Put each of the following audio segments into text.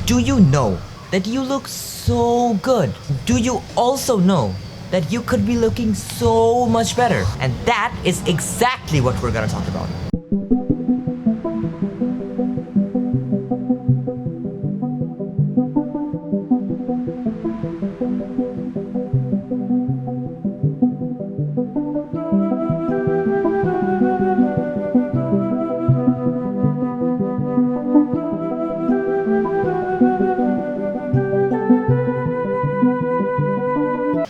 Do you know that you look so good? Do you also know that you could be looking so much better? And that is exactly what we're gonna talk about.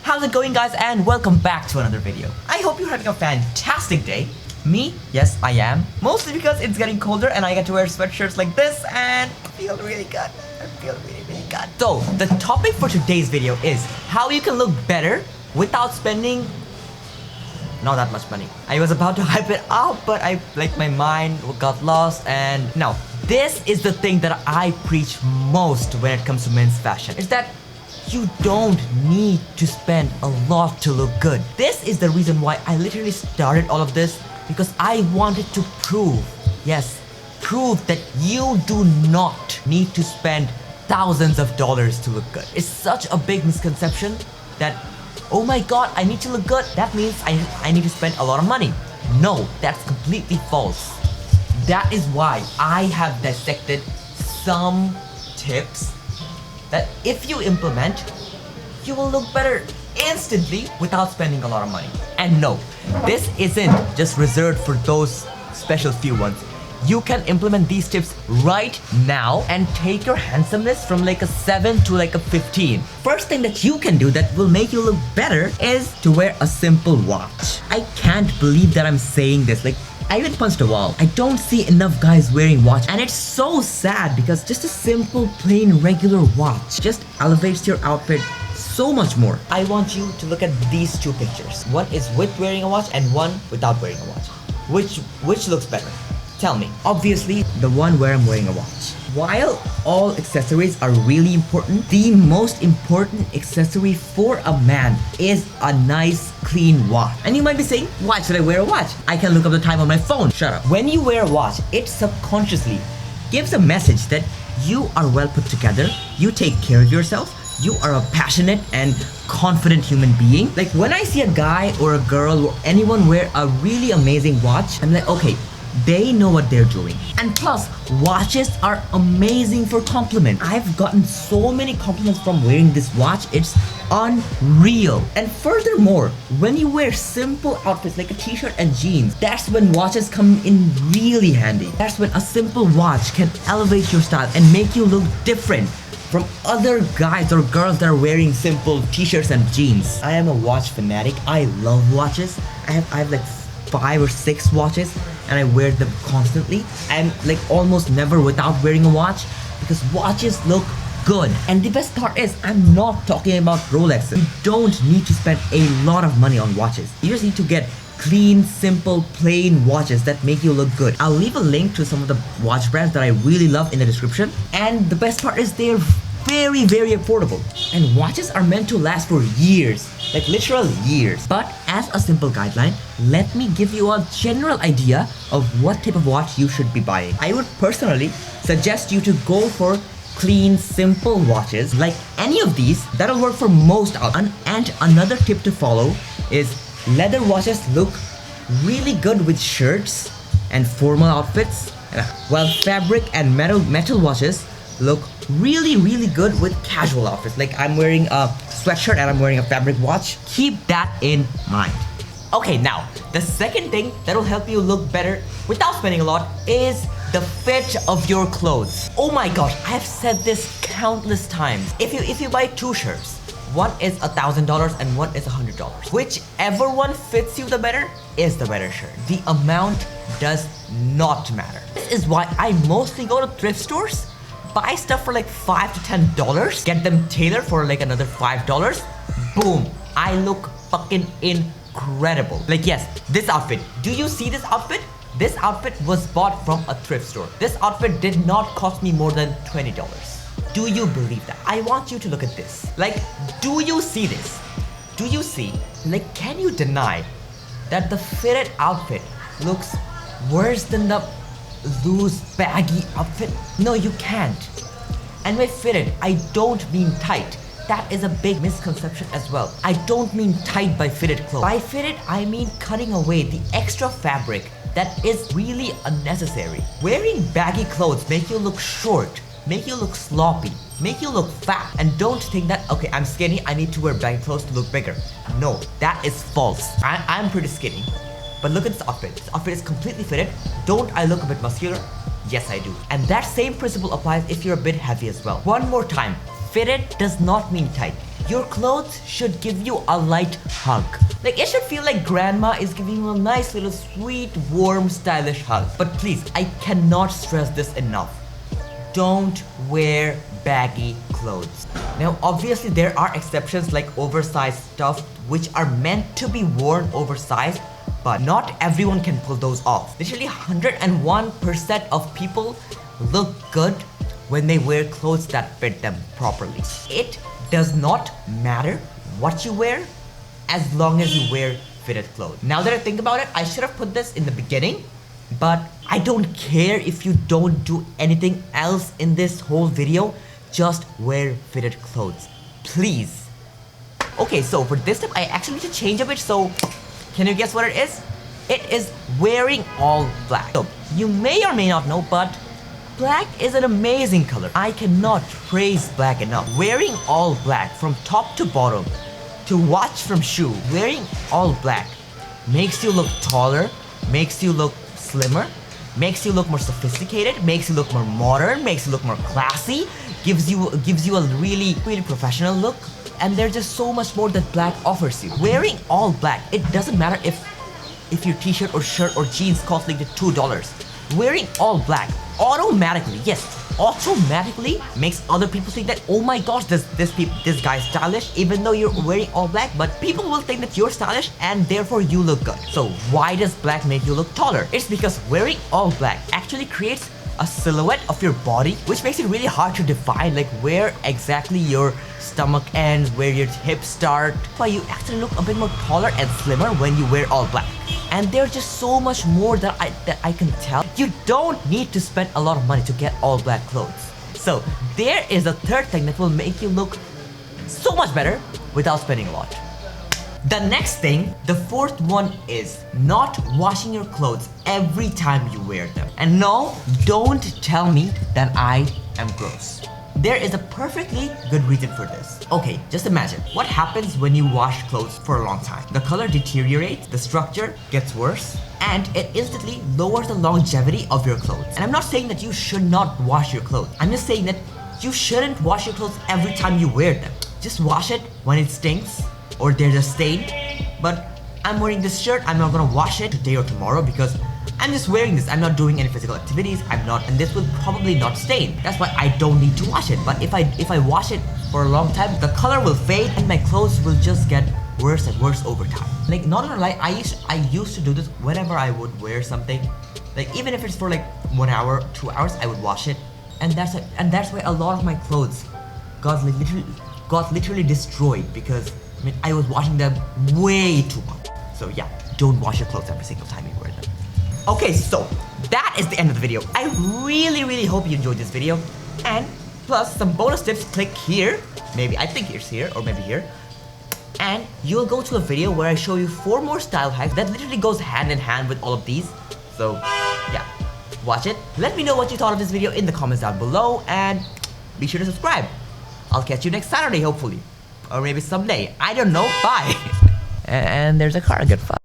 How's it going, guys, and welcome back to another video. I hope you're having a fantastic day. Me? Yes, I am. Mostly because it's getting colder and I get to wear sweatshirts like this and feel really good. I feel really good. So, the topic for today's video is how you can look better without spending not that much money. I was about to hype it up, but my mind got lost. And now, this is the thing that I preach most when it comes to men's fashion. Is that you don't need to spend a lot to look good. This is the reason why I literally started all of this, because I wanted to prove that you do not need to spend thousands of dollars to look good. It's such a big misconception that, oh my god, I need to look good, that means I need to spend a lot of money. No, that's completely false. That is why I have dissected some tips that if you implement, you will look better instantly without spending a lot of money. And no, this isn't just reserved for those special few ones. You can implement these tips right now and take your handsomeness from like a 7 to like a 15. First thing that you can do that will make you look better is to wear a simple watch. I can't believe that I'm saying this. I even punched a wall. I don't see enough guys wearing watch, and it's so sad because just a simple, plain, regular watch just elevates your outfit so much more. I want you to look at these two pictures. One is with wearing a watch and one without wearing a watch. Which looks better? Tell me. Obviously, the one where I'm wearing a watch. While all accessories are really important, the most important accessory for a man is a nice, clean watch. And you might be saying, why should I wear a watch? I can look up the time on my phone. Shut up. When you wear a watch, it subconsciously gives a message that you are well put together, you take care of yourself, you are a passionate and confident human being. Like when I see a guy or a girl or anyone wear a really amazing watch, I'm like, okay, they know what they're doing. And plus, watches are amazing for compliment. I've gotten so many compliments from wearing this watch, it's unreal. And furthermore, when you wear simple outfits like a t-shirt and jeans, that's when watches come in really handy. That's when a simple watch can elevate your style and make you look different from other guys or girls that are wearing simple t-shirts and jeans. I am a watch fanatic. I love watches. I have like 5 or 6 watches and I wear them constantly. I'm like almost never without wearing a watch because watches look good. And the best part is I'm not talking about Rolexes. You don't need to spend a lot of money on watches. You just need to get clean, simple, plain watches that make you look good. I'll leave a link to some of the watch brands that I really love in the description. And the best part is they're very, very affordable. And watches are meant to last for years, like literal years. But as a simple guideline, let me give you a general idea of what type of watch you should be buying. I would personally suggest you to go for clean, simple watches like any of these. That'll work for most outfits. And another tip to follow is leather watches look really good with shirts and formal outfits, while fabric and metal watches look really, really good with casual outfits. Like I'm wearing a sweatshirt and I'm wearing a fabric watch. Keep that in mind. Okay, now, the second thing that will help you look better without spending a lot is the fit of your clothes. Oh my gosh, I have said this countless times. If you buy 2 shirts, one is $1,000 and one is $100. Whichever one fits you the better is the better shirt. The amount does not matter. This is why I mostly go to thrift stores, buy stuff for like $5 to $10, get them tailored for like another $5. Boom, I look fucking incredible. Like yes, this outfit. Do you see this outfit? This outfit was bought from a thrift store. This outfit did not cost me more than $20. Do you believe that? I want you to look at this. Like, do you see this? Do you see? Like, can you deny that the fitted outfit looks worse than the loose, baggy outfit? No, you can't. And by fitted, I don't mean tight. That is a big misconception as well. I don't mean tight by fitted clothes. By fitted, I mean cutting away the extra fabric that is really unnecessary. Wearing baggy clothes make you look short, make you look sloppy, make you look fat, and don't think that, okay, I'm skinny, I need to wear baggy clothes to look bigger. No, that is false. I'm pretty skinny, but look at this outfit. This outfit is completely fitted. Don't I look a bit muscular? Yes, I do. And that same principle applies if you're a bit heavy as well. One more time, fitted does not mean tight. Your clothes should give you a light hug. Like, it should feel like grandma is giving you a nice little sweet, warm, stylish hug. But please, I cannot stress this enough. Don't wear baggy clothes. Now, obviously there are exceptions like oversized stuff which are meant to be worn oversized, but not everyone can pull those off. Literally 101% of people look good when they wear clothes that fit them properly. It does not matter what you wear as long as you wear fitted clothes. Now that I think about it, I should have put this in the beginning, but I don't care if you don't do anything else in this whole video. Just wear fitted clothes, please. Okay, so for this step, I actually need to change a bit, so can you guess what it is? It is wearing all black. So you may or may not know, but black is an amazing color. I cannot praise black enough. Wearing all black from top to bottom, to watch from shoe, wearing all black makes you look taller, makes you look slimmer, makes you look more sophisticated, makes you look more modern, makes you look more classy, gives you a really professional look. And there's just so much more that black offers you. Wearing all black, it doesn't matter if your t-shirt or shirt or jeans cost like $2. Wearing all black automatically makes other people think that, oh my gosh, this guy's stylish, even though you're wearing all black. But people will think that you're stylish and therefore you look good. So why does black make you look taller? It's because wearing all black actually creates a silhouette of your body, which makes it really hard to define, like where exactly your stomach ends, where your hips start. But you actually look a bit more taller and slimmer when you wear all black. And there's just so much more that I can tell. You don't need to spend a lot of money to get all black clothes. So there is a third thing that will make you look so much better without spending a lot. The next thing, the fourth one, is not washing your clothes every time you wear them. And no, don't tell me that I am gross. There is a perfectly good reason for this. Okay, just imagine what happens when you wash clothes for a long time. The color deteriorates, the structure gets worse, and it instantly lowers the longevity of your clothes. And I'm not saying that you should not wash your clothes. I'm just saying that you shouldn't wash your clothes every time you wear them. Just wash it when it stinks or there's a stain. But I'm wearing this shirt, I'm not gonna wash it today or tomorrow because I'm just wearing this. I'm not doing any physical activities, and this will probably not stain. That's why I don't need to wash it. But if I wash it for a long time, the color will fade and my clothes will just get worse and worse over time. Like, not gonna lie, I used to do this whenever I would wear something. Like, even if it's for like 1 hour, 2 hours, I would wash it. And that's why a lot of my clothes got literally destroyed, because I was washing them way too much. So yeah, don't wash your clothes every single time you wear them. Okay, so that is the end of the video. I really hope you enjoyed this video. And plus some bonus tips, click here. Maybe, I think it's here or maybe here. And you'll go to a video where I show you 4 more style hacks that literally goes hand in hand with all of these. So yeah, watch it. Let me know what you thought of this video in the comments down below, and be sure to subscribe. I'll catch you next Saturday, hopefully. Or maybe someday. I don't know. Bye. And there's a car. Good fun.